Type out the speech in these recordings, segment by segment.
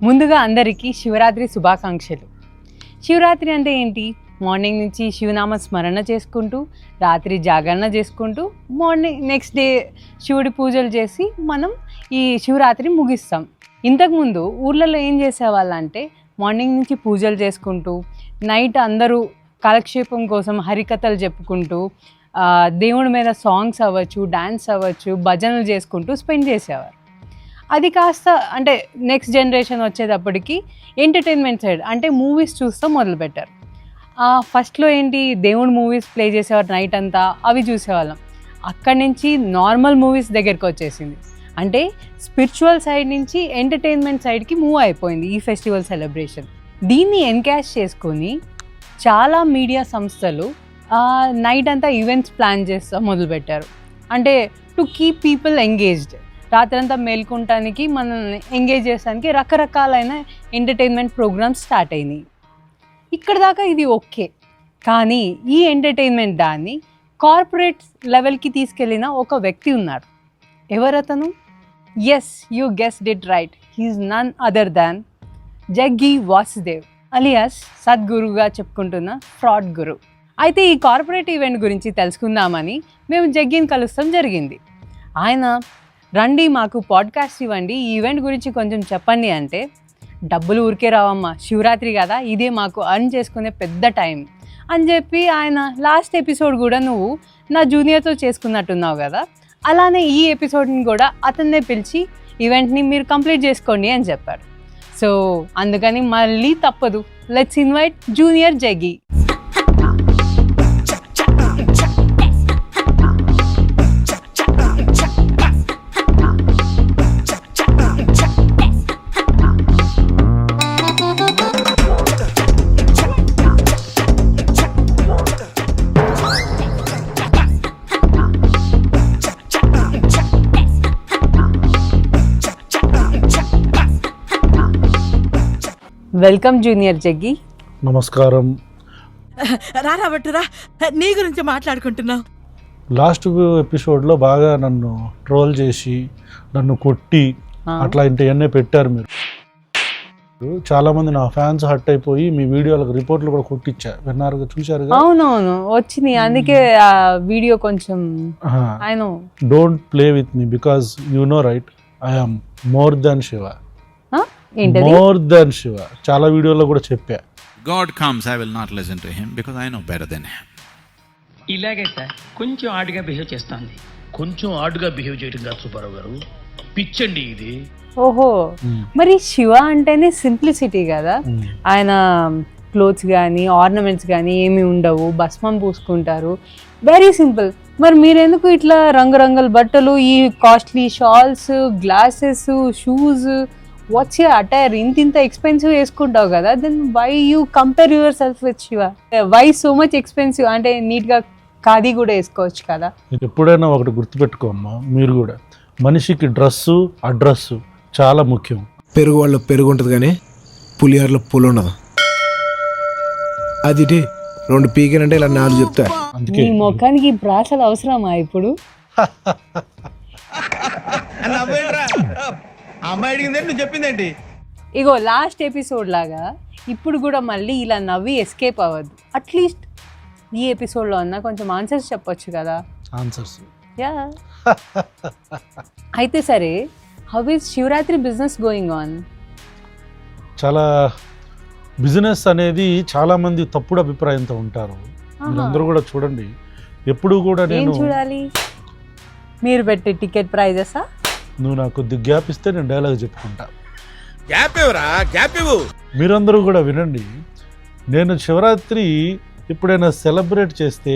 ముందుగా అందరికీ శివరాత్రి శుభాకాంక్షలు. శివరాత్రి అంటే ఏంటి? మార్నింగ్ నుంచి శివనామ స్మరణ చేసుకుంటూ, రాత్రి జాగరణ చేసుకుంటూ, మార్నింగ్ నెక్స్ట్ డే శివుడి పూజలు చేసి మనం ఈ శివరాత్రి ముగిస్తాం. ఇంతకుముందు ఊర్లలో ఏం చేసేవాళ్ళంటే మార్నింగ్ నుంచి పూజలు చేసుకుంటూ, నైట్ అందరూ కాలక్షేపం కోసం హరికథలు చెప్పుకుంటూ, దేవుడి మీద సాంగ్స్ అవ్వచ్చు, డ్యాన్స్ అవ్వచ్చు, భజనలు చేసుకుంటూ స్పెండ్ చేసేవారు. అది కాస్త అంటే నెక్స్ట్ జనరేషన్ వచ్చేటప్పటికి ఎంటర్టైన్మెంట్ సైడ్ అంటే మూవీస్ చూస్తూ మొదలుపెట్టారు. ఫస్ట్లో ఏంటి, దేవుడు మూవీస్ ప్లే చేసేవారు నైట్ అంతా, అవి చూసేవాళ్ళం. అక్కడి నుంచి నార్మల్ మూవీస్ దగ్గరికి వచ్చేసింది. అంటే స్పిరిచువల్ సైడ్ నుంచి ఎంటర్టైన్మెంట్ సైడ్కి మూవ్ అయిపోయింది ఈ ఫెస్టివల్ సెలబ్రేషన్. దీన్ని ఎన్కాష్ చేసుకొని చాలా మీడియా సంస్థలు నైట్ అంతా ఈవెంట్స్ ప్లాన్ చేస్తూ మొదలుపెట్టారు. అంటే టు కీప్ పీపుల్ ఎంగేజ్డ్, రాత్రంతా మేల్కొనడానికి మనల్ని ఎంగేజ్ చేసడానికి రకరకాలైన ఎంటర్టైన్మెంట్ ప్రోగ్రామ్స్ స్టార్ట్ అయినాయి. ఇక్కడ దాకా ఇది ఓకే. కానీ ఈ ఎంటర్టైన్మెంట్ దాన్ని కార్పొరేట్ లెవెల్కి తీసుకెళ్ళిన ఒక వ్యక్తి ఉన్నారు. ఎవరతను? Yes, you guessed it right. He's none other than Jaggi Vasudev alias సద్గురుగా చెప్పుకుంటున్న ఫ్రాడ్ గురు. అయితే ఈ కార్పొరేట్ ఈవెంట్ గురించి తెలుసుకుందామని మేము జగ్గిని కలుస్తాం జరిగింది. ఆయన రండి, మాకు పాడ్కాస్ట్ ఇవ్వండి, ఈ ఈవెంట్ గురించి కొంచెం చెప్పండి అంటే, డబ్బులు ఊరికే రావమ్మా, శివరాత్రి కదా, ఇదే మాకు అర్న్ చేసుకునే పెద్ద టైం అని చెప్పి ఆయన లాస్ట్ ఎపిసోడ్ కూడా నువ్వు నా జూనియర్తో చేసుకున్నట్టున్నావు కదా, అలానే ఈ ఎపిసోడ్ని కూడా అతన్నే పిలిచి ఈవెంట్ని మీరు కంప్లీట్ చేసుకోండి అని చెప్పారు. సో అందుకని మళ్ళీ తప్పదు, let's invite junior Jaggi. Welcome junior Jaggi. నమస్కారం. రాబట్టురా, నీ గురించి మాట్లాడుకుంటున్నావు. లాస్ట్ ఎపిసోడ్లో బాగా నన్ను ట్రోల్ చేసి నన్ను కొట్టి అట్లా ఇంటవన్నీ పెట్టారు మీరు. చాలామంది నా ఫ్యాన్స్ హర్ట్ అయిపోయి మీ వీడియోలకు రిపోర్ట్లు కూడా కొట్టించా, విన్నారు, చూశారు? అవునవును, వచ్చినాయి. అందుకే ఆ వీడియో కొంచెం don't play with me because you know right, I am more than Shiva. More than Shiva చాలా వీడియోలో కూడా చెప్పా. God comes, I will not listen to him because I know better than him. ఇలాగే సార్ కొంచెం ఆడుగా బిహేవ్ చేస్తుంది. కొంచెం ఆడుగా behave చేయడం కాదు సుబ్బారావు గారు, పిచ్చండి ఇది. ఓహో, మరి శివ అంటేనే సింప్లిసిటీ కదా. ఆయన క్లోత్స్ కానీ ఆర్నమెంట్స్ కానీ ఏమి ఉండవు, భస్మం పూసుకుంటారు, వెరీ సింపుల్. మరి మీరెందుకు ఇట్లా రంగురంగుల బట్టలు, ఈ costly shawls, glasses, shoes, what's your attire, ఇంత ఎక్స్పెన్సివ్ వేసుకుంటావు కదా, then why you compare yourself with Shiva? Why so much expensive? అంటే నీట్గా ఖాదీ కూడా వేసుకోవచ్చు కదా. ఎప్పుడైనా ఒకటి గుర్తుపెట్టుకోమ్మా, మీరు కూడా మనిషికి డ్రెస్సు అడ్రస్సు చాలా ముఖ్యం. పెరుగు వాళ్ళు పెరుగు ఉంటుంది కానీ పులిహోరలో పులి ఉండదు. అది రెండు పీకినంటే ఇలా నాలుగు చెప్తా. అందుకే ఈ ముఖానికి ప్రాసలు అవసరమా ఇప్పుడు? అమ్మాయి అడిగిందేంటి, నువ్వు చెప్పిందేంటి? ఇగో లాస్ట్ ఎపిసోడ్ లాగా ఇప్పుడు కూడా మళ్ళీ ఇలా నవ్వి ఎస్కేప్ అవ్వద్దు. అట్లీస్ట్ ఈ ఎపిసోడ్లో అన్నా కొంచెం ఆన్సర్స్ చెప్పొచ్చు కదా. Answers yeah. అయితే సరే, how is Shivaratri business going on? చాలా బిజినెస్ అనేది చాలా మంది తప్పుడు అభిప్రాయంతో ఉంటారు. మీరందరూ కూడా చూడండి, ఎప్పుడు కూడా నేను చూడాలి, మీరు పెట్టే టికెట్ ప్రైజెసా? నువ్వు నాకు కొద్ది గ్యాప్ ఇస్తే నేను డైలాగ్ చెప్పుకుంటా. గ్యాప్ ఇవ్వరా, గ్యాప్ ఇవ్వు. మీరందరూ కూడా వినండి. నేను శివరాత్రి ఎప్పుడైనా సెలబ్రేట్ చేస్తే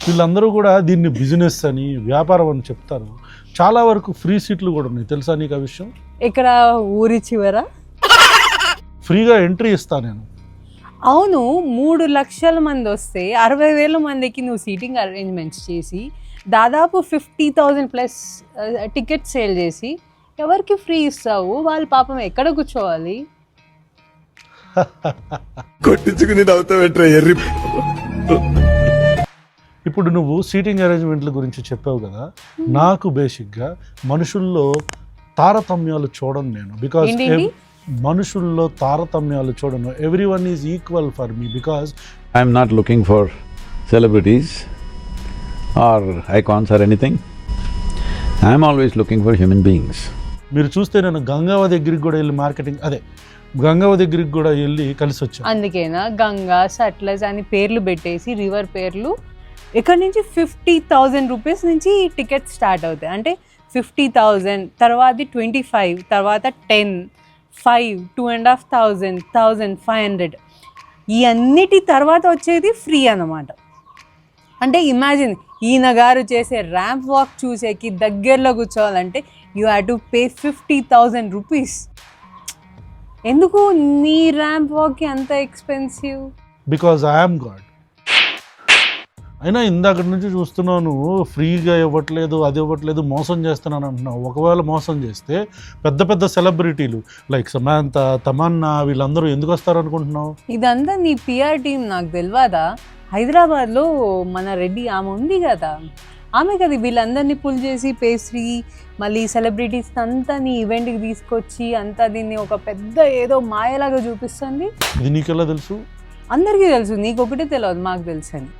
వీళ్ళందరూ కూడా దీన్ని బిజినెస్ అని, వ్యాపారం అని చెప్తారు. చాలా వరకు ఫ్రీ సీట్లు కూడా ఉన్నాయి, తెలుసా నీకు ఆ విషయం? ఇక్కడ ఊరి చివరా ఫ్రీగా ఎంట్రీ ఇస్తా నేను. అవును, 3 లక్షల మంది వస్తే 60,000 మందికి నువ్వు సీటింగ్ అరేంజ్మెంట్స్ చేసి దాదాపు 50,000 ప్లస్ టికెట్ సేల్ చేసి ఎవరికి ఫ్రీ ఇస్తావు? వాళ్ళు పాపం ఎక్కడ కూర్చోవాలి? కొట్టించుకుని ఇప్పుడు నువ్వు సీటింగ్ అరేంజ్మెంట్ల గురించి చెప్పావు కదా, నాకు బేసిక్గా మనుషుల్లో తారతమ్యాలు చూడను నేను. బికాజ్ మనుషుల్లో తారతమ్యాలు చూడను. Every one is equal for me because I'm not looking for celebrities or icons or anything. I'm always looking for human beings. మీరు చూస్తే నేను గంగావ దగ్గరికి కూడా వెళ్ళి మార్కెటింగ్ గంగావ దగ్గరికి కూడా వెళ్ళి కలిసి వచ్చాను. అందుకేనా గంగా సట్లెజ్ అని పేర్లు పెట్టేసి రివర్ పేర్లు ఇక్కడ నుంచి 50,000 రూపీస్ నుంచి టికెట్ స్టార్ట్ అవుతాయి. అంటే 50,000 తర్వాత 25 తర్వాత 10 5 2,500 1,500 ఈ అన్నిటి తర్వాత వచ్చేది ఫ్రీ అన్నమాట. అంటే ఇమాజిన్ ఈయన గారు చేసే ర్యాంప్ వాక్ చూసేకి దగ్గరలో కూర్చోవాలంటే you have to pay 50,000 rupees. ఎందుకు నీ ర్యాంప్ వాక్కి అంత ఎక్స్పెన్సివ్? Because I'm God. అయినా ఇందాక నుంచి చూస్తున్నాను ఫ్రీగా ఇవ్వట్లేదు, అది ఇవ్వట్లేదు, మోసం చేస్తున్నాను అంటున్నావు. ఒకవేళ మోసం చేస్తే పెద్ద పెద్ద సెలబ్రిటీలు లైక్ సమాంత, తమన్నా వీళ్ళందరూ ఎందుకు వస్తారు అనుకుంటున్నావు? ఇదంతా నీ పిఆర్ టీం నాకు తెలియదా? హైదరాబాద్లో మన రెడ్డి ఆమె ఉంది కదా, ఆమె కదా వీళ్ళందరినీ పుల్ చేసి పేస్ట్రీ మళ్ళీ సెలబ్రిటీస్ అంతా నీ ఈవెంట్కి తీసుకొచ్చి అంతా దీన్ని ఒక పెద్ద ఏదో మాయలాగా చూపిస్తుంది. ఇది నీకెలా తెలుసు? అందరికీ తెలుసు, నీకు ఒకటే తెలియదు, మాకు తెలుసు అని.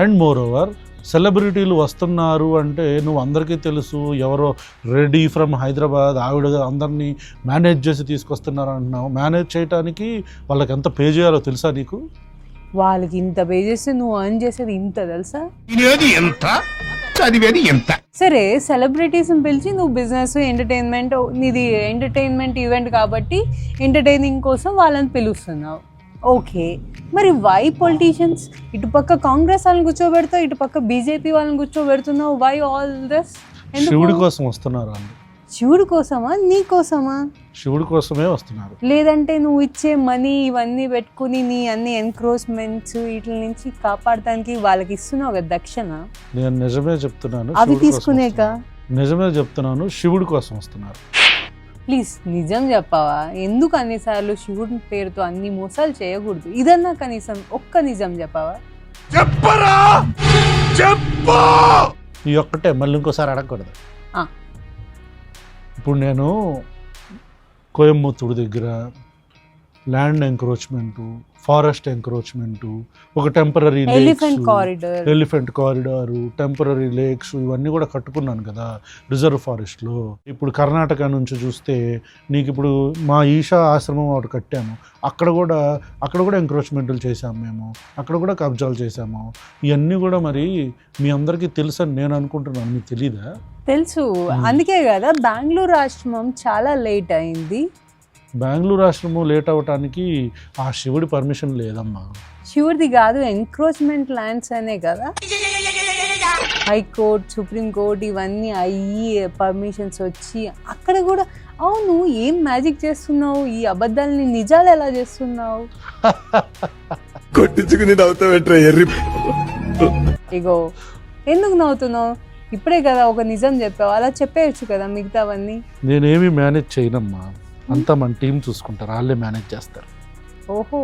అండ్ మోర్ ఓవర్ సెలబ్రిటీలు వస్తున్నారు అంటే నువ్వు అందరికీ తెలుసు ఎవరో రెడీ ఫ్రమ్ హైదరాబాద్ ఆవిడ అందరినీ మేనేజ్ చేసి తీసుకొస్తున్నారు అంటున్నావు. మేనేజ్ చేయడానికి వాళ్ళకి ఎంత పే చేయాలో తెలుసా నీకు? వాళ్ళకి ఇంత పే చేస్తే నువ్వు ఎర్న్ చేసేది ఇంత తెలుసా? సరే సెలబ్రిటీస్ని పిలిచి నువ్వు బిజినెస్ ఎంటర్టైన్మెంట్, నీది ఎంటర్టైన్మెంట్ ఈవెంట్ కాబట్టి ఎంటర్టైనింగ్ కోసం వాళ్ళని పిలుస్తున్నావు. ఓకే, మరి వై పొలిటీషియన్స్ ఇటుపక్క కాంగ్రెస్ వాళ్ళని కూర్చోబెడతావు, ఇటుపక్క బీజేపీ వాళ్ళని కూర్చోబెడుతున్నావు? Why all this? శివుడి కోసం వస్తున్నారు వాళ్ళు. శివుడి కోసమా నీ కోసమా? శివుడి కోసమే వస్తున్నారు. లేదంటే నువ్వు ఇచ్చే మనీ ఇవన్నీ పెట్టుకుని నీ అన్ని ఎన్క్రోచ్మెంట్స్ వీటి నుంచి కాపాడటానికి వాళ్ళకి ఇస్తున్నావు కదా దక్షిణ. నేను నిజమే చెప్తున్నాను, అవి తీసుకునేక నిజమే చెప్తున్నాను, శివుడి కోసం వస్తున్నారు. ప్లీజ్ నిజం చెప్పావా? ఎందుకు అన్నిసార్లు శివుడి పేరుతో అన్ని మోసాలు చేయకూడదు? ఇదన్నా కనీసం ఒక్క నిజం చెప్పావా? ఈ ఒక్కటే, మళ్ళీ ఇంకోసారి అడగకూడదు. ఇప్పుడు నేను కోయంబత్తూరు దగ్గర ల్యాండ్ ఎంక్రోచ్మెంటు, ఫారెస్ట్ ఎంక్రోచ్మెంటు, ఒక temporary elephant corridor, temporary lakes ఇవన్నీ కూడా కట్టుకున్నాను కదా రిజర్వ్ ఫారెస్ట్లో. ఇప్పుడు కర్ణాటక నుంచి చూస్తే నీకు ఇప్పుడు మా ఈషా ఆశ్రమం ఒకటి కట్టాము, అక్కడ కూడా ఎంక్రోచ్మెంట్లు చేసాము మేము, అక్కడ కూడా కబ్జాలు చేసాము. ఇవన్నీ కూడా మరి మీ అందరికీ తెలుసు అని నేను అనుకుంటున్నాను, మీకు తెలీదా? తెలుసు, అందుకే కదా బెంగళూరు ఆశ్రమం చాలా లేట్ అయింది. బెంగళూరు ఆశ్రమం లేట్ అవ్వటానికి ఆ శివుడి పర్మిషన్ లేదమ్మా. శివుడిది కాదు, ఎంక్రోచ్మెంట్ ల్యాండ్స్ అనే కదా హైకోర్టు, సుప్రీంకోర్టు ఇవన్నీ అయ్యి పర్మిషన్స్ వచ్చి అక్కడ కూడా. అవును, ఏం మ్యాజిక్ చేస్తున్నావు? ఈ అబద్ధాలని నిజాలు ఎలా చేస్తున్నావు? కొట్టించుకుని నవ్వుతావేంట్రా ఎర్రి? ఇగో ఎందుకు నవ్వుతున్నావు? ఇప్పుడే కదా ఒక నిజం చెప్పావు, అలా చెప్పేయచ్చు కదా మిగతావన్నీ. నేనేమి మేనేజ్ చేయనమ్మా, అంతా మన టీం చూసుకుంటారు, వాళ్ళే మేనేజ్ చేస్తారు. ఓహో,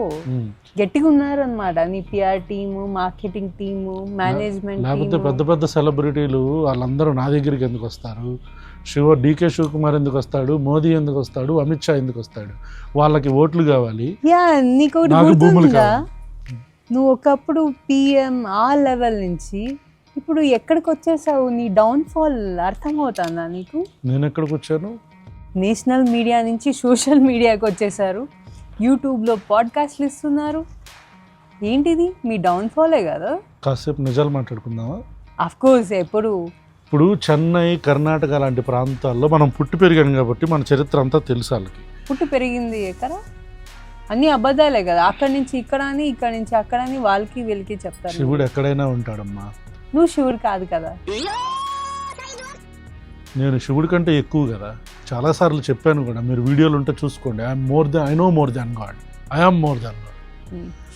గట్టిగా ఉన్నారు అనమాట నీ PR team, marketing team, management. లేకపోతే పెద్ద పెద్ద సెలబ్రిటీలు వాళ్ళందరూ నా దగ్గరికి ఎందుకు వస్తారు? డీకే శివకుమార్ ఎందుకు వస్తాడు? మోదీ ఎందుకు వస్తాడు? అమిత్ షా ఎందుకు వస్తాడు? వాళ్ళకి ఓట్లు కావాలి, నీకు భూములు కావాలి. నువ్వు ఒకప్పుడు పిఎం ఆ లెవెల్ నుంచి ఇప్పుడు ఎక్కడికి వచ్చేసావు? నీ డౌన్ఫాల్ అర్థమవుతుందా నీకు? నేను ఎక్కడికి వచ్చాను? నేషనల్ మీడియా నుంచి సోషల్ మీడియాకి వచ్చేసారు, యూట్యూబ్లో పాడ్కాస్ట్లు ఇస్తున్నారు. ఏంటిది మీ డౌన్ఫాలే కదా? కాసేపు నిజాలు మాట్లాడుకుందామా? అఫ్కోర్స్. ఇప్పుడు చెన్నై, కర్ణాటక లాంటి ప్రాంతాల్లో మనం పుట్టి పెరిగాను కాబట్టి మన చరిత్ర అంతా తెలుసు వాళ్ళకి. పుట్టి పెరిగింది ఎక్కడ? అన్ని అబద్ధాలే కదా, అక్కడి నుంచి ఇక్కడ అని, ఇక్కడ నుంచి అక్కడ అని వాళ్ళకి వీళ్ళకి చెప్తారు. శివుడు ఎక్కడైనా ఉంటాడమ్మా. నువ్వు శివుడు కాదు కదా. నేను శివుడి కంటే ఎక్కువ కదా, చాలాసార్లు చెప్పాను కూడా, మీరు వీడియోలు ఉంటే చూసుకోండి. I'm more than, I know more than God, I'm more than God.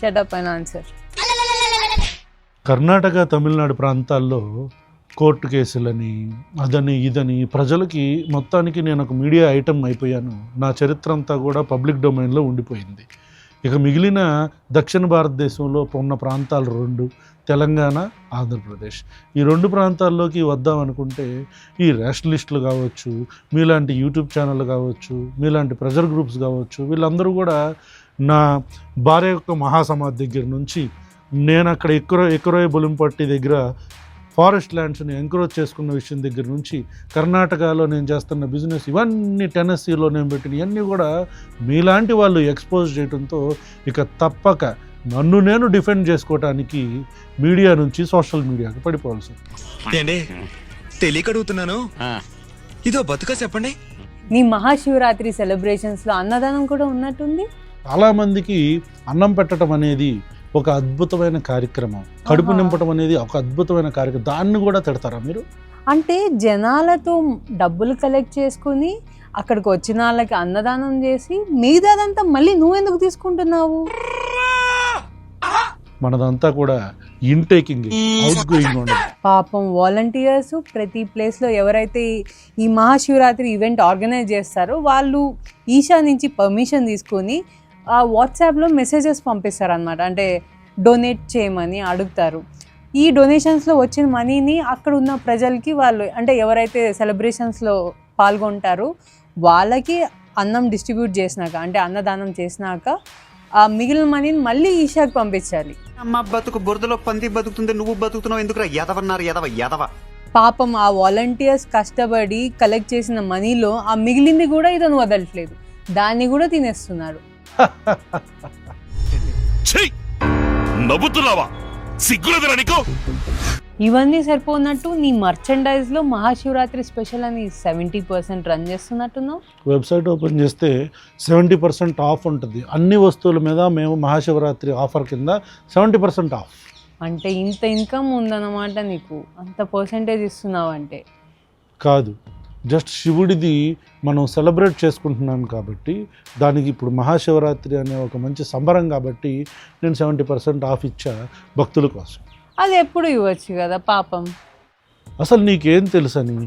Shut up and answer. Karnataka, Tamil Nadu ప్రాంతాల్లో కోర్టు కేసులని అదని ఇదని ప్రజలకి మొత్తానికి నేను ఒక మీడియా ఐటమ్ అయిపోయాను. నా చరిత్ర అంతా కూడా పబ్లిక్ డొమైన్లో ఉండిపోయింది. ఇక మిగిలిన దక్షిణ భారతదేశంలో ఉన్న ప్రాంతాలు 2, తెలంగాణ, ఆంధ్రప్రదేశ్. ఈ 2 ప్రాంతాల్లోకి వద్దామనుకుంటే ఈ రేషనలిస్టులు కావచ్చు, మీలాంటి యూట్యూబ్ ఛానళ్ళు కావచ్చు, మీలాంటి ప్రెజర్ గ్రూప్స్ కావచ్చు, వీళ్ళందరూ కూడా నా భార్య యొక్క మహాసమాధి దగ్గర నుంచి నేను అక్కడ ఎక్కరోయ బొలింపట్టి దగ్గర ఫారెస్ట్ ల్యాండ్స్ని ఎంకరేజ్ చేసుకున్న విషయం దగ్గర నుంచి కర్ణాటకలో నేను చేస్తున్న బిజినెస్, ఇవన్నీ టెన్నెస్సీలో నేను పెట్టిన ఇవన్నీ కూడా మీలాంటి వాళ్ళు ఎక్స్పోజ్ చేయడంతో ఇక తప్పక నన్ను నేను డిఫెండ్ చేసుకోవటానికి మీడియా నుంచి సోషల్ మీడియాకి పడిపోవాల్సి ఏండి తెలియక అడుగుతున్నాను, ఇదో బతుక చెప్పండి. నీ మహాశివరాత్రి సెలబ్రేషన్స్లో అన్నదానం కూడా ఉన్నట్టుంది. చాలామందికి అన్నం పెట్టడం అనేది ఒక అద్భుతమైన కార్యక్రమం, కడుపు నింపడం అనేది ఒక అద్భుతమైన కార్యక్రమం, దాన్ని కూడా తిడతారా మీరు? అంటే జనాలతో డబ్బులు కలెక్ట్ చేసుకుని అక్కడికి వచ్చిన వాళ్ళకి అన్నదానం చేసి మిగతాదంతా మళ్ళీ నువ్వెందుకు తీసుకుంటున్నావు? మనదంతా కూడా ఇన్టేకింగ్, అవుట్ గోయింగ్ ఉండదు. పాపం వాలంటీర్స్ ప్రతి ప్లేస్లో ఎవరైతే ఈ మహాశివరాత్రి ఈవెంట్ ఆర్గనైజ్ చేస్తారో వాళ్ళు ఈషా నుంచి పర్మిషన్ తీసుకొని ఆ వాట్సాప్లో మెసేజెస్ పంపిస్తారనమాట. అంటే డొనేట్ చేయమని అడుగుతారు. ఈ డొనేషన్స్లో వచ్చిన మనీని అక్కడ ఉన్న ప్రజలకి వాళ్ళు అంటే ఎవరైతే సెలబ్రేషన్స్లో పాల్గొంటారో వాళ్ళకి అన్నం డిస్ట్రిబ్యూట్ చేసినాక అంటే అన్నదానం చేసినాక ఆ మిగిలిన మనీని మళ్ళీ ఈషాకి పంపించాలి. అమ్మ బతుకు బురదలో పంది బతుకుతుంది, నువ్వు బతుకుతున్నావు ఎందుకురా ఎదవన్నారు ఎదవ. పాపం ఆ వాలంటీర్స్ కష్టపడి కలెక్ట్ చేసిన మనీలో ఆ మిగిలింది కూడా ఇతను వదలట్లేదు, దాన్ని కూడా తినేస్తున్నాడు. నవ్వుతున్నావా? సిగ్గులేదురా నీకు? ఇవన్నీ సరిపోనట్టు నీ మర్చెండైజ్లో మహాశివరాత్రి స్పెషల్ అని 70% రన్ చేస్తున్నట్టున్నావు. వెబ్సైట్ ఓపెన్ చేస్తే 70% ఆఫ్ ఉంటుంది. అన్ని వస్తువుల మీద మేము మహాశివరాత్రి ఆఫర్ కింద 70% ఆఫ్. అంటే ఇంత ఇన్కమ్ ఉందన్నమాట నీకు, అంత పర్సెంటేజ్ ఇస్తున్నావు అంటే. కాదు, జస్ట్ శివుడిది మనం సెలబ్రేట్ చేసుకుంటున్నాం కాబట్టి దానికి ఇప్పుడు మహాశివరాత్రి అనే ఒక మంచి సంబరం కాబట్టి నేను 70% ఆఫ్ ఇచ్చా భక్తుల కోసం. అది ఎప్పుడు ఇవ్వచ్చు కదా పాపం. అసలు నీకేం తెలుసని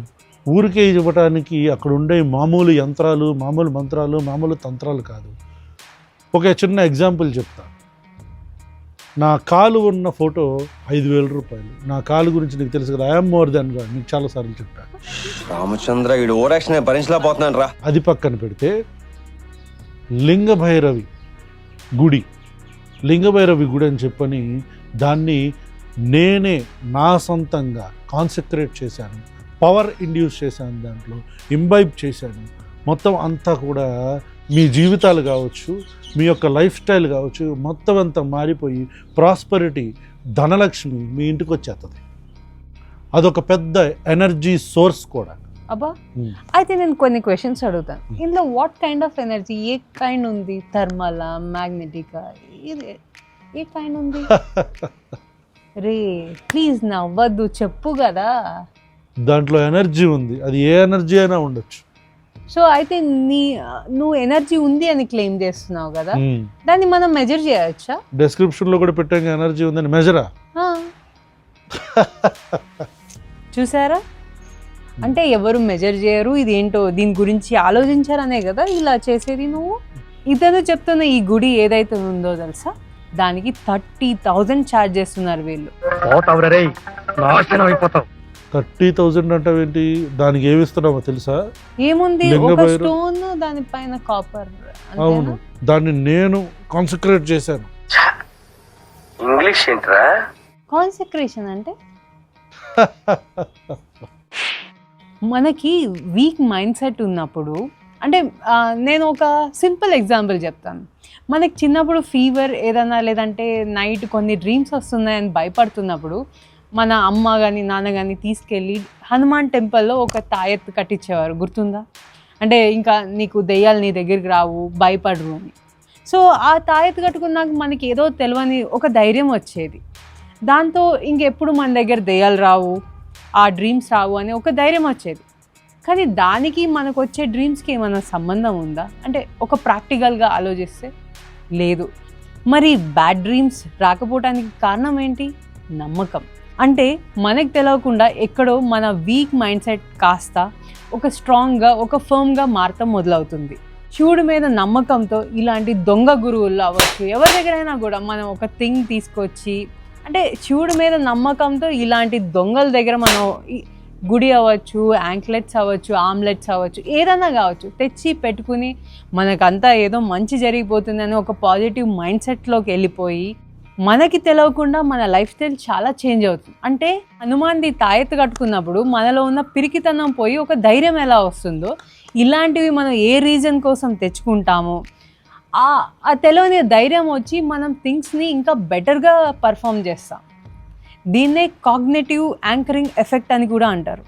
ఊరికే ఇవ్వటానికి అక్కడ ఉండే మామూలు యంత్రాలు, మామూలు మంత్రాలు, మామూలు తంత్రాలు కాదు. ఒక చిన్న ఎగ్జాంపుల్ చెప్తా. నా కాలు ఉన్న ఫోటో 5,000 రూపాయలు. నా కాలు గురించి నీకు తెలుసు కదా, ఐఎమ్ మోర్ దెన్ గాడ్, నీకు చాలాసార్లు చెప్పా. రామచంద్ర ఈడు ఓరాక్షన్ భరించలేకపోతున్నాను రా. అది పక్కన పెడితే లింగభైరవి గుడి అని చెప్పని దాన్ని నేనే నా సొంతంగా కాన్సెక్రేట్ చేశాను, పవర్ ఇండ్యూస్ చేశాను, దాంట్లో ఇంబైబ్ చేశాను. మొత్తం అంతా కూడా మీ జీవితాలు కావచ్చు, మీ యొక్క లైఫ్ స్టైల్ కావచ్చు, మొత్తం అంతా మారిపోయి ప్రాస్పరిటీ, ధనలక్ష్మి మీ ఇంటికి వచ్చేస్తుంది. అదొక పెద్ద ఎనర్జీ సోర్స్ కూడా. అబ్బా, అయితే నేను కొన్ని క్వశ్చన్స్ అడుగుతాను. ఇందులో what kind of energy, A kind ఉంది? థర్మలా, మ్యాగ్నెటికా, ఏ కైండ్ ఉంది? రే ప్లీజ్ నవ్వద్దు, చెప్పు కదా. దాంట్లో ఎనర్జీ ఉంది, అది ఏ ఎనర్జీ అయినా ఉండొచ్చు. సో అయితే నువ్వు ఎనర్జీ ఉంది అని క్లెయిమ్ చేస్తున్నావు కదా, దాన్ని మనం మెజర్ చేయొచ్చా? డిస్క్రిప్షన్లో కూడా పెట్టాక ఎనర్జీ ఉందని మెజరా? చూసారా, అంటే ఎవరు మెజర్ చేయరు, ఇదేంటో దీని గురించి ఆలోచించారనే కదా ఇలా చేసేది. నువ్వు ఇతను చెప్తున్న ఈ గుడి ఏదైతే ఉందో తెలుసా, దానికి 30,000 ఛార్జ్ చేస్తున్నారు వీళ్ళు. 30,000 అంటే ఏంటి? దానికి ఏమి ఇస్తున్నామో తెలుసా? ఏముంది, ఒక స్టోన్, దానిపైన కాపర్. అవును, దాన్ని నేను కాన్సక్రేట్ చేశాను. ఇంగ్లీష్ ఏంట్రా? కాన్సక్రేషన్ అంటే మనకి వీక్ మైండ్ సెట్ ఉన్నప్పుడు, అంటే నేను ఒక సింపుల్ ఎగ్జాంపుల్ చెప్తాను. మనకి చిన్నప్పుడు ఫీవర్ ఏదైనా లేదంటే నైట్ కొన్ని డ్రీమ్స్ వస్తున్నాయని భయపడుతున్నప్పుడు మన అమ్మ కానీ నాన్న కానీ తీసుకెళ్ళి హనుమాన్ టెంపుల్లో ఒక తాయెత్తు కట్టించేవారు, గుర్తుందా? అంటే ఇంకా నీకు దెయ్యాలు నీ దగ్గరికి రావు, భయపడరు అని. సో ఆ తాయెత్తు కట్టుకున్నాక మనకి ఏదో తెలియని ఒక ధైర్యం వచ్చేది. దాంతో ఇంకెప్పుడు మన దగ్గర దెయ్యాలు రావు, ఆ డ్రీమ్స్ రావు అని ఒక ధైర్యం వచ్చేది. కానీ దానికి మనకు వచ్చే డ్రీమ్స్కి ఏమైనా సంబంధం ఉందా అంటే ఒక ప్రాక్టికల్గా ఆలోచిస్తే లేదు. మరి బ్యాడ్ డ్రీమ్స్ రాకపోవడానికి కారణం ఏంటి? నమ్మకం. అంటే మనకు తెలియకుండా ఎక్కడో మన వీక్ మైండ్ సెట్ కాస్త ఒక స్ట్రాంగ్గా, ఒక ఫర్మ్గా మారటం మొదలవుతుంది. శివుడి మీద నమ్మకంతో ఇలాంటి దొంగ గురువులు అవ్వచ్చు, ఎవరి దగ్గరైనా కూడా మనం ఒక థింగ్ తీసుకొచ్చి, అంటే శివుడి మీద నమ్మకంతో ఇలాంటి దొంగల దగ్గర మనం గుడి అవ్వచ్చు, యాంక్లెట్స్ అవ్వచ్చు, ఆమ్లెట్స్ అవ్వచ్చు, ఏదన్నా కావచ్చు తెచ్చి పెట్టుకుని మనకంతా ఏదో మంచి జరిగిపోతుందని ఒక పాజిటివ్ మైండ్ సెట్లోకి వెళ్ళిపోయి మనకి తెలియకుండా మన లైఫ్ స్టైల్ చాలా చేంజ్ అవుతుంది. అంటే హనుమాన్ది తాయెత్తు కట్టుకున్నప్పుడు మనలో ఉన్న పిరికితనం పోయి ఒక ధైర్యం ఎలా వస్తుందో, ఇలాంటివి మనం ఏ రీజన్ కోసం తెచ్చుకుంటామో ఆ తెలియని ధైర్యం వచ్చి మనం థింగ్స్ని ఇంకా బెటర్గా పర్ఫామ్ చేస్తాం. దీన్నే కాగ్నిటివ్ యాంకరింగ్ ఎఫెక్ట్ అని కూడా అంటారు.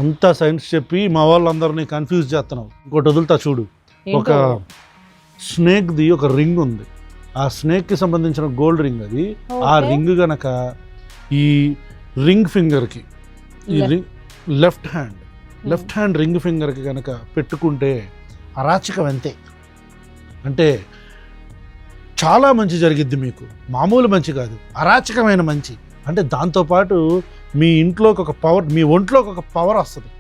అంతా సైన్స్ చెప్పి మా వాళ్ళందరినీ కన్ఫ్యూజ్ చేస్తున్నావు. ఇంకోటి వదులుతా చూడు, ఒక స్నేక్ది ఒక రింగ్ ఉంది, ఆ స్నేక్కి సంబంధించిన గోల్డ్ రింగ్ అది. ఆ రింగ్ గనక ఈ రింగ్ ఫింగర్కి, ఈ రింగ్ లెఫ్ట్ హ్యాండ్ రింగ్ ఫింగర్కి కనుక పెట్టుకుంటే అరాచకం అంతే. అంటే చాలా మంచి జరిగిద్ది మీకు, మామూలు మంచి కాదు, అరాచకమైన మంచి. అంటే దాంతోపాటు మీ ఇంట్లోకి ఒక పవర్, మీ ఒంట్లోకి ఒక పవర్ వస్తుంది,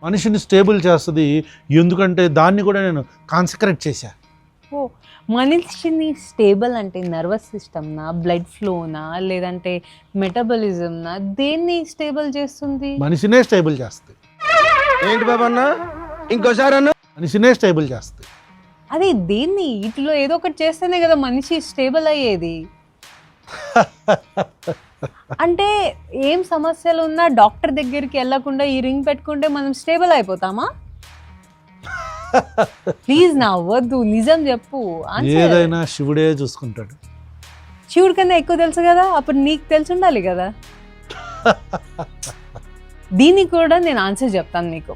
మనిషిని స్టేబుల్ చేస్తుంది. ఎందుకంటే దాన్ని కూడా నేను కాన్సన్ట్రేట్ చేశా. ఓ, మనిషిని స్టేబుల్ అంటే నర్వస్ సిస్టమ్నా, బ్లడ్ ఫ్లోనా, లేదంటే మెటబాలిజంనా, దేన్ని స్టేబుల్ చేస్తుంది? మనిషినే స్టేబుల్ చేస్తుంది. ఏంటి బాబన్న ఇంకోసారి అన్న? మనిషినే స్టేబుల్ చేస్తుంది. అది దేన్ని, ఇట్లో ఏదో ఒకటి చేస్తేనే కదా మనిషి స్టేబుల్ అయ్యేది. అంటే ఏం సమస్యలు ఉన్నా డాక్టర్ దగ్గరికి వెళ్ళకుండా ఈ రింగ్ పెట్టుకుంటే మనం స్టేబుల్ అయిపోతామా? ప్లీజ్ నా వద్దు, నిజం చెప్పు. ఏదైనా శివుడే చూసుకుంటాడు. శివుడి కన్నా ఎక్కువ తెలుసు కదా, అప్పుడు నీకు తెలిసి ఉండాలి కదా. దీనికి కూడా నేను ఆన్సర్ చెప్తాను నీకు.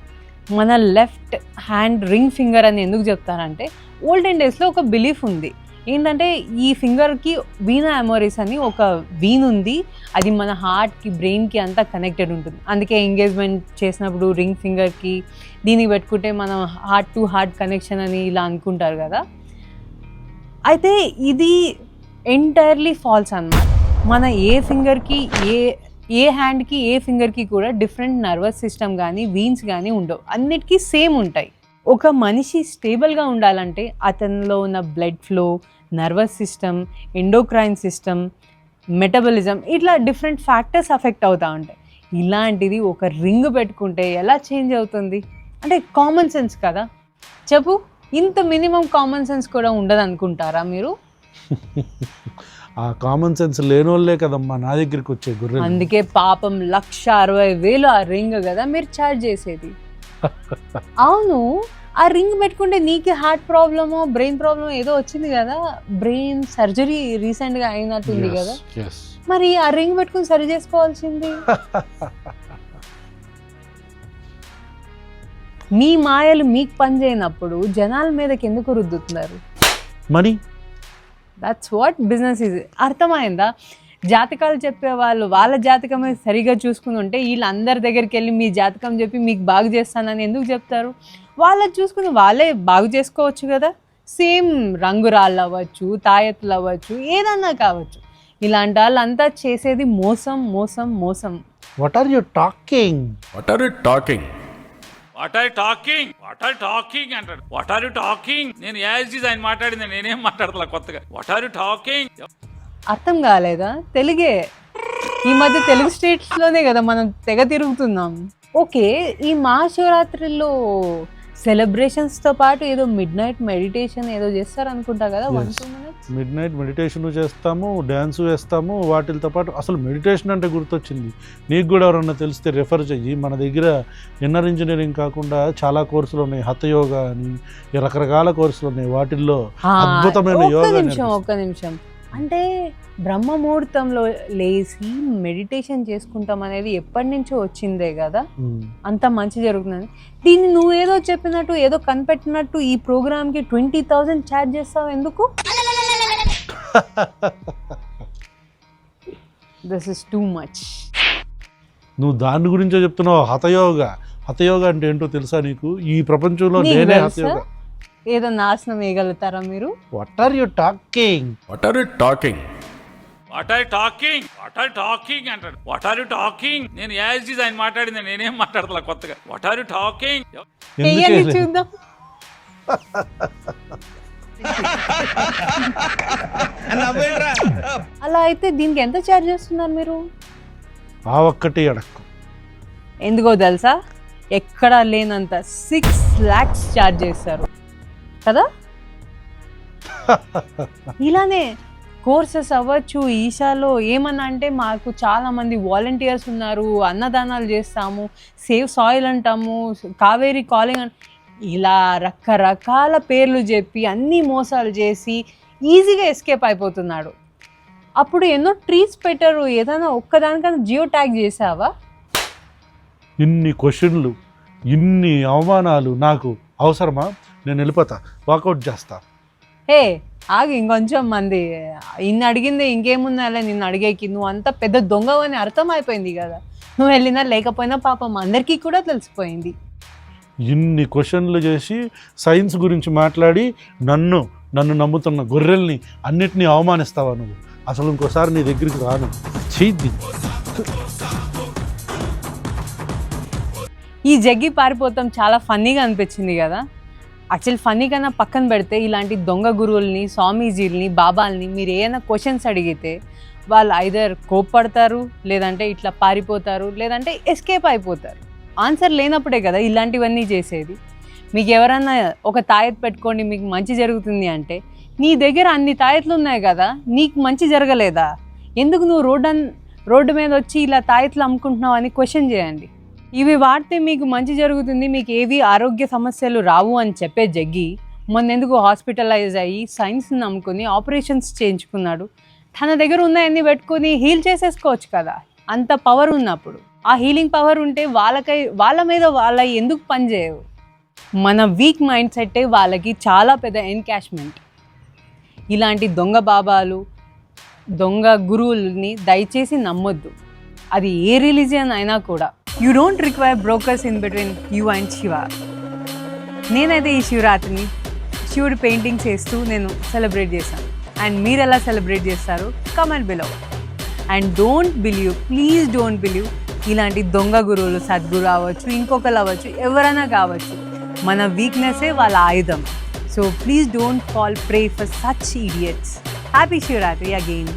మన లెఫ్ట్ హ్యాండ్ రింగ్ ఫింగర్ అని ఎందుకు చెప్తానంటే, ఓల్డెన్ డేస్లో ఒక బిలీఫ్ ఉంది ఏంటంటే, ఈ ఫింగర్కి వీనా అమోరిస్ అని ఒక వీన్ ఉంది, అది మన హార్ట్కి, బ్రెయిన్కి అంతా కనెక్టెడ్ ఉంటుంది. అందుకే ఎంగేజ్మెంట్ చేసినప్పుడు రింగ్ ఫింగర్కి దీనికి పెట్టుకుంటే మనం హార్ట్ టు హార్ట్ కనెక్షన్ అని ఇలా అనుకుంటారు కదా. అయితే ఇది ఎంటైర్లీ ఫాల్స్ అన్నమాట. మన ఏ ఫింగర్కి, ఏ హ్యాండ్కి, ఏ ఫింగర్కి కూడా డిఫరెంట్ నర్వస్ సిస్టమ్ కానీ వీన్స్ కానీ ఉండవు, అన్నిటికీ సేమ్ ఉంటాయి. ఒక మనిషి స్టేబుల్గా ఉండాలంటే అతనిలో ఉన్న blood flow, nervous system, endocrine system, metabolism, ఇట్లా డిఫరెంట్ ఫ్యాక్టర్స్ అఫెక్ట్ అవుతూ ఉంటాయి. ఇలాంటిది ఒక రింగ్ పెట్టుకుంటే ఎలా చేంజ్ అవుతుంది? అంటే కామన్ సెన్స్ కదా, చెప్పు. ఇంత మినిమం కామన్ సెన్స్ కూడా ఉండదు అనుకుంటారా మీరు? ఆ కామన్ సెన్స్ లేనోళ్ళే కదమ్మా నా దగ్గరికి వచ్చే గుర్రె. అందుకే పాపం 1,60,000 ఆ రింగ్ కదా మీరు ఛార్జ్ చేసేది. అవును, ఆ రింగ్ పెట్టుకుంటే నీకు హార్ట్ ప్రాబ్లమో బ్రెయిన్ ప్రాబ్లమో ఏదో వచ్చింది కదా, బ్రెయిన్ సర్జరీ రీసెంట్గా అయినట్టుంది కదా, మరి ఆ రింగ్ పెట్టుకుని సరి చేసుకోవాల్సింది. మీ మాయలు మీకు పని చేయనప్పుడు జనాల మీదకి ఎందుకు రుద్దుతున్నారు? Money, that's what business is. అర్థమైందా? జాతకాలు చెప్పేవాళ్ళు వాళ్ళ జాతకమే సరిగా చూసుకుని ఉంటే వీళ్ళందరి దగ్గరికి వెళ్ళి మీ జాతకం చెప్పి మీకు బాగు చేస్తానని ఎందుకు చెప్తారు? వాళ్ళని చూసుకుని వాళ్ళే బాగు చేసుకోవచ్చు కదా. సేమ్ రంగురాళ్ళు అవ్వచ్చు, తాయెత్తులు అవ్వచ్చు, ఏదన్నా కావచ్చు. ఇలాంటి వాళ్ళంతా చేసేది మోసం మోసం మోసం. What are you talking? What are you talking? What are talking? What are talking అంటాడు. What are you talking? నేను యాజ్ ఇస్ ఆయన మాట్లాడింది, నేనేం మాట్లాడతా కొత్తగా. What are you talking? అర్థం కాలేదా? తెలుగే. ఈ మధ్య తెలుగు స్టేట్స్లోనే కదా మనం తెగ తిరుగుతున్నాం. ఓకే, ఈ మహాశివరాత్రిలో సెలబ్రేషన్స్తో పాటు ఏదో మిడ్ నైట్ మెడిటేషన్ ఏదో చేస్తారు అనుకుంటా కదా, 1-2 minutes. మిడ్ నైట్ మెడిటేషన్ చేస్తాము, డ్యాన్స్ వేస్తాము. వాటితో పాటు అసలు మెడిటేషన్ అంటే గుర్తొచ్చింది, నీకు కూడా ఎవరన్నా తెలిస్తే రెఫర్ చెయ్యి. మన దగ్గర ఇన్నర్ ఇంజనీరింగ్ కాకుండా చాలా కోర్సులు ఉన్నాయి, హఠయోగా అని రకరకాల కోర్సులు ఉన్నాయి. వాటిల్లో అద్భుతమైన యోగా. ఒక్క నిమిషం. అంటే బ్రహ్మ ముహూర్తంలో లేచి మెడిటేషన్ చేసుకుంటాం అనేది ఎప్పటి నుంచో వచ్చిందే కదా, అంత మంచి జరుగుతుంది. దీన్ని నువ్వు ఏదో చెప్పినట్టు, ఏదో కనిపెట్టినట్టు ఈ ప్రోగ్రామ్కి 20,000 ఛార్జ్ చేస్తావు ఎందుకు? This is too much. నువ్వు దాని గురించే చెప్తున్నావు. హఠయోగా, హఠయోగా అంటే ఏంటో తెలుసా నీకు? ఈ ప్రపంచంలో నేనే హఠయోగా. ఏదో నాశనం వేయగలుగుతారా మీరు? What are you talking? What are you talking? What are talking? What are talking అంటాడు. What are you talking? నేను యాజ్ ఇస్ ఆయన మాట్లాడింది, నేనేం మాట్లాడతా కొత్తగా. What are you talking? చూద్దాం. అలా అయితే దీనికి ఎంత ఛార్జ్ చేస్తున్నారు మీరు? ఆ ఒక్కటి అడక్కు. ఎందుకో తెలుసా, ఎక్కడా లేనంత 6 lakhs ఛార్జ్ చేస్తారు కదా. ఇలానే కోర్సెస్ అవ్వచ్చు ఈషాలో. ఏమన్నా అంటే మాకు చాలామంది వాలంటీర్స్ ఉన్నారు, అన్నదానాలు చేస్తాము, సేవ్ సాయిల్ అంటాము, కావేరీ కాలింగ్ అని, ఇలా రకరకాల పేర్లు చెప్పి అన్నీ మోసాలు చేసి ఈజీగా ఎస్కేప్ అయిపోతున్నాడు. అప్పుడు ఎన్నో ట్రీస్ పెట్టారు, ఏదైనా ఒక్కదానికన్నా జియో ట్యాగ్ చేసావా? ఇన్ని క్వశ్చన్లు, ఇన్ని అవమానాలు నాకు అవసరమా? నేను వెళ్ళిపోతా, వాకౌట్ చేస్తా. హే ఆగి, ఇంకొంచెం మంది ఇన్ని అడిగింది ఇంకేముందా నిన్ను అడిగేకి, నువ్వు అంత పెద్ద దొంగవని అర్థమైపోయింది కదా. నువ్వు వెళ్ళినా లేకపోయినా పాపం అందరికీ కూడా తెలిసిపోయింది. ఇన్ని క్వశ్చన్లు చేసి సైన్స్ గురించి మాట్లాడి నన్ను నమ్ముతున్న గొర్రెల్ని అన్నిటినీ అవమానిస్తావా నువ్వు? అసలు ఇంకోసారి నీ దగ్గరికి రాను. చీద్ది. ఈ జగ్గి పారిపోతాం చాలా ఫన్నీగా అనిపించింది కదా. యాక్చువల్ ఫన్నీ కన్నా పక్కన పెడితే, ఇలాంటి దొంగ గురువుల్ని, స్వామీజీల్ని, బాబాల్ని మీరు ఏమైనా క్వశ్చన్స్ అడిగితే వాళ్ళు ఐదర్ కోప్పడతారు, లేదంటే ఇట్లా పారిపోతారు, లేదంటే ఎస్కేప్ అయిపోతారు. ఆన్సర్ లేనప్పుడే కదా ఇలాంటివన్నీ చేసేది. మీకు ఎవరన్నా ఒక తాయెత్ పెట్టుకోండి మీకు మంచి జరుగుతుంది అంటే, నీ దగ్గర అన్ని తాయెత్లు ఉన్నాయి కదా, నీకు మంచి జరగలేదా? ఎందుకు నువ్వు రోడ్డు మీద వచ్చి ఇలా తాయెత్లు అమ్ముకుంటున్నావు అని క్వశ్చన్ చేయండి. ఇవి వాడితే మీకు మంచి జరుగుతుంది, మీకు ఏవి ఆరోగ్య సమస్యలు రావు అని చెప్పే జగ్గి మొన్నెందుకు హాస్పిటలైజ్ అయ్యి సైన్స్ని నమ్ముకొని ఆపరేషన్స్ చేయించుకున్నాడు. తన దగ్గర ఉన్నాయన్నీ పెట్టుకొని హీల్ చేసేసుకోవచ్చు కదా. అంత పవర్ ఉన్నప్పుడు, ఆ హీలింగ్ పవర్ ఉంటే వాళ్ళ మీద వాళ్ళ ఎందుకు పనిచేయవు? మన వీక్ మైండ్ సెట్టే వాళ్ళకి చాలా పెద్ద ఎన్కాష్మెంట్. ఇలాంటి దొంగ బాబాలు, దొంగ గురువుల్ని దయచేసి నమ్మొద్దు, అది ఏ రిలీజియన్ అయినా కూడా. You don't require brokers in between you and Shiva. నేనైతే ఈ శివరాత్రిని శివుడి పెయింటింగ్స్ వేస్తూ నేను సెలబ్రేట్ చేశాను. అండ్ మీరు ఎలా సెలబ్రేట్ చేస్తారు comment below. And don't believe, please don't believe ఇలాంటి దొంగ గురువులు, సద్గురు అవ్వచ్చు, ఇంకొకరు అవ్వచ్చు, ఎవరైనా కావచ్చు, మన వీక్నెస్సే వాళ్ళ ఆయుధం. So please don't fall pray for such idiots. Happy Shivaratri again.